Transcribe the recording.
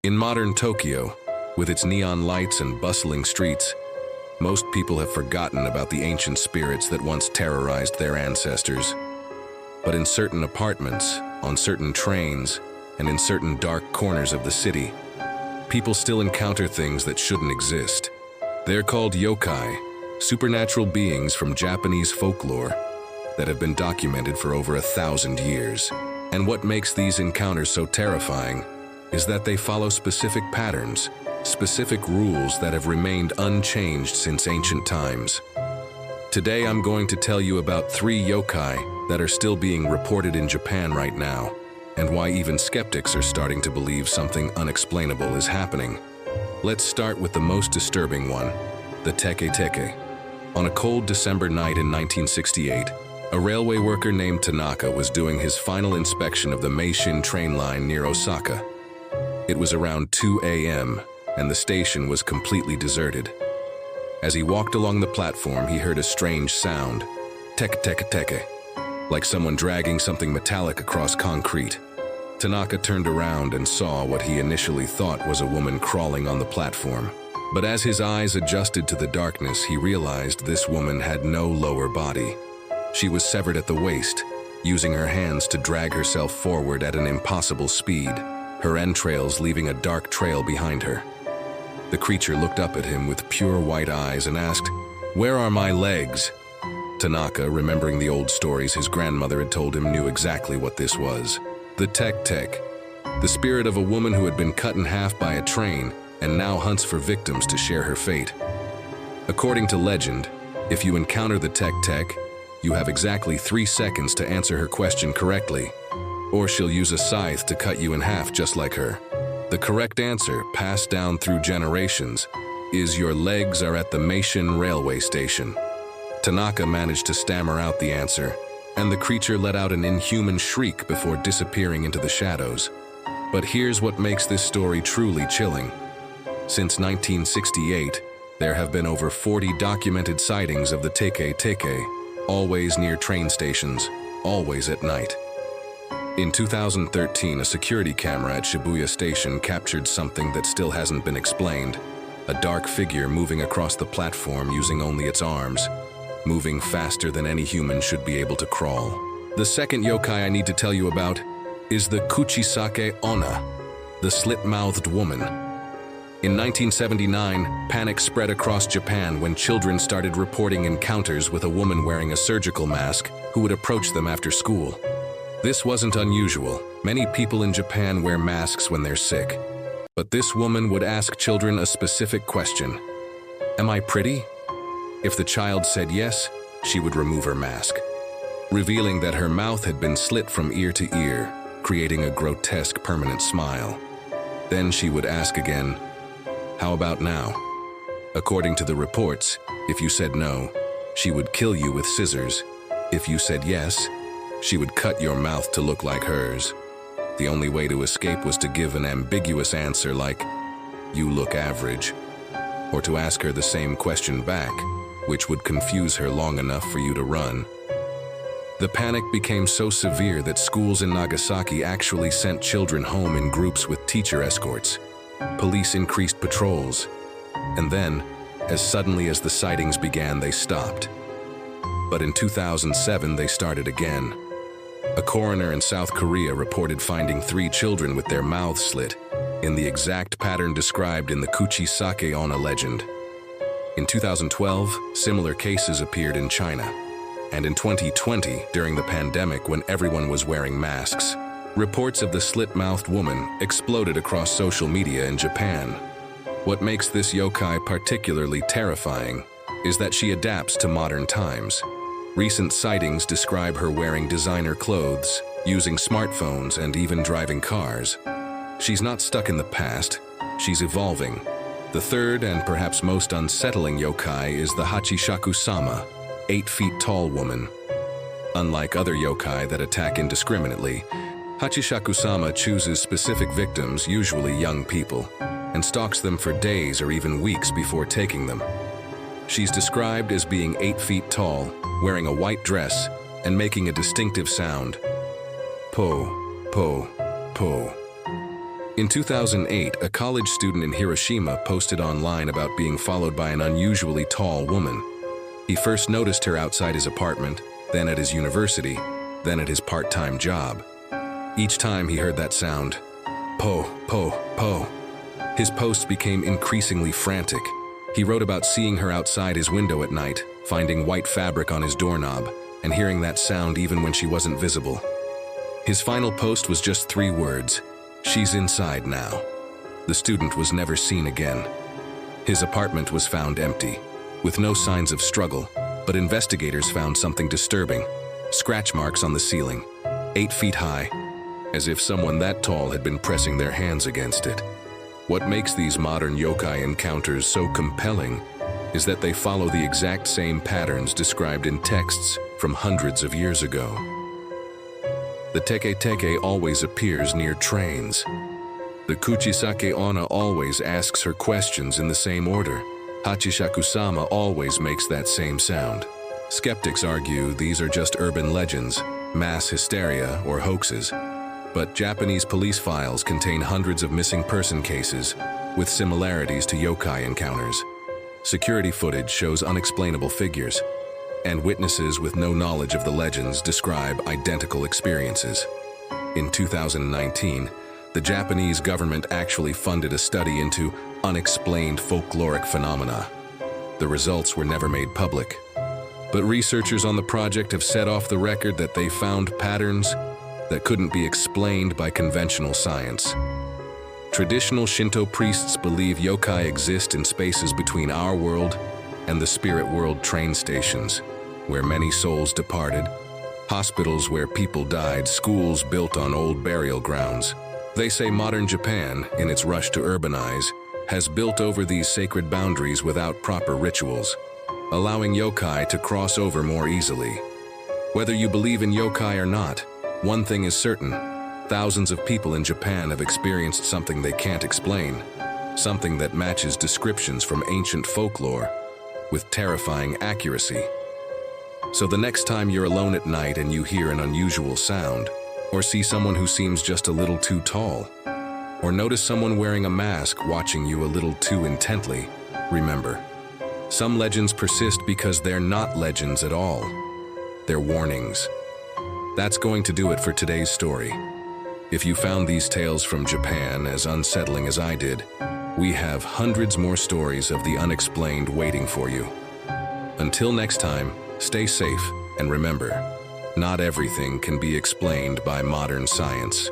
In modern Tokyo, with its neon lights and bustling streets, most people have forgotten about the ancient spirits that once terrorized their ancestors. But in certain apartments, on certain trains, and in certain dark corners of the city, people still encounter things that shouldn't exist. They're called yokai, supernatural beings from Japanese folklore that have been documented for over 1,000 years. And what makes these encounters so terrifying is that they follow specific patterns, specific rules that have remained unchanged since ancient times. Today I'm going to tell you about 3 yokai that are still being reported in Japan right now, and why even skeptics are starting to believe something unexplainable is happening. Let's start with the most disturbing one, the Teke Teke. On a cold December night in 1968, a railway worker named Tanaka was doing his final inspection of the Meishin train line near Osaka. It was around 2 a.m., and the station was completely deserted. As he walked along the platform, he heard a strange sound, Teke Teke Teke, like someone dragging something metallic across concrete. Tanaka turned around and saw what he initially thought was a woman crawling on the platform. But as his eyes adjusted to the darkness, he realized this woman had no lower body. She was severed at the waist, using her hands to drag herself forward at an impossible speed, her entrails leaving a dark trail behind her. The creature looked up at him with pure white eyes and asked, "Where are my legs?" Tanaka, remembering the old stories his grandmother had told him, knew exactly what this was. The Teke Teke, the spirit of a woman who had been cut in half by a train and now hunts for victims to share her fate. According to legend, if you encounter the Teke Teke, you have exactly 3 seconds to answer her question correctly, or she'll use a scythe to cut you in half just like her. The correct answer, passed down through generations, is your legs are at the Meishin railway station. Tanaka managed to stammer out the answer, and the creature let out an inhuman shriek before disappearing into the shadows. But here's what makes this story truly chilling. Since 1968, there have been over 40 documented sightings of the Teke Teke, always near train stations, always at night. In 2013, a security camera at Shibuya Station captured something that still hasn't been explained. A dark figure moving across the platform using only its arms, moving faster than any human should be able to crawl. The second yokai I need to tell you about is the Kuchisake-onna, the slit-mouthed woman. In 1979, panic spread across Japan when children started reporting encounters with a woman wearing a surgical mask who would approach them after school. This wasn't unusual. Many people in Japan wear masks when they're sick. But this woman would ask children a specific question. "Am I pretty?" If the child said yes, she would remove her mask, revealing that her mouth had been slit from ear to ear, creating a grotesque permanent smile. Then she would ask again, "How about now?" According to the reports, if you said no, she would kill you with scissors. If you said yes, she would cut your mouth to look like hers. The only way to escape was to give an ambiguous answer like, "You look average," or to ask her the same question back, which would confuse her long enough for you to run. The panic became so severe that schools in Nagasaki actually sent children home in groups with teacher escorts. Police increased patrols, and then, as suddenly as the sightings began, they stopped. But in 2007, they started again. A coroner in South Korea reported finding 3 children with their mouths slit, in the exact pattern described in the Kuchisake-onna legend. In 2012, similar cases appeared in China. And in 2020, during the pandemic when everyone was wearing masks, reports of the slit-mouthed woman exploded across social media in Japan. What makes this yokai particularly terrifying is that she adapts to modern times. Recent sightings describe her wearing designer clothes, using smartphones, and even driving cars. She's not stuck in the past, she's evolving. The third and perhaps most unsettling yokai is the Hachishakusama, 8 feet tall woman. Unlike other yokai that attack indiscriminately, Hachishakusama chooses specific victims, usually young people, and stalks them for days or even weeks before taking them. She's described as being 8 feet tall, wearing a white dress, and making a distinctive sound. Po, po, po. In 2008, a college student in Hiroshima posted online about being followed by an unusually tall woman. He first noticed her outside his apartment, then at his university, then at his part-time job. Each time he heard that sound, po, po, po, his posts became increasingly frantic. He wrote about seeing her outside his window at night, finding white fabric on his doorknob, and hearing that sound even when she wasn't visible. His final post was just 3 words: "She's inside now." The student was never seen again. His apartment was found empty, with no signs of struggle, but investigators found something disturbing: scratch marks on the ceiling, 8 feet high, as if someone that tall had been pressing their hands against it. What makes these modern yokai encounters so compelling is that they follow the exact same patterns described in texts from hundreds of years ago. The Teke Teke always appears near trains. The Kuchisake-onna always asks her questions in the same order. Hachishakusama always makes that same sound. Skeptics argue these are just urban legends, mass hysteria, or hoaxes. But Japanese police files contain hundreds of missing person cases with similarities to yokai encounters. Security footage shows unexplainable figures, and witnesses with no knowledge of the legends describe identical experiences. In 2019, the Japanese government actually funded a study into unexplained folkloric phenomena. The results were never made public, but researchers on the project have set off the record that they found patterns that couldn't be explained by conventional science. Traditional Shinto priests believe yokai exist in spaces between our world and the spirit world train stations, where many souls departed, hospitals where people died, schools built on old burial grounds. They say modern Japan, in its rush to urbanize, has built over these sacred boundaries without proper rituals, allowing yokai to cross over more easily. Whether you believe in yokai or not, one thing is certain: thousands of people in Japan have experienced something they can't explain, something that matches descriptions from ancient folklore with terrifying accuracy. So the next time you're alone at night and you hear an unusual sound, or see someone who seems just a little too tall, or notice someone wearing a mask watching you a little too intently, remember, some legends persist because they're not legends at all. They're warnings. That's going to do it for today's story. If you found these tales from Japan as unsettling as I did, we have hundreds more stories of the unexplained waiting for you. Until next time, stay safe and remember, not everything can be explained by modern science.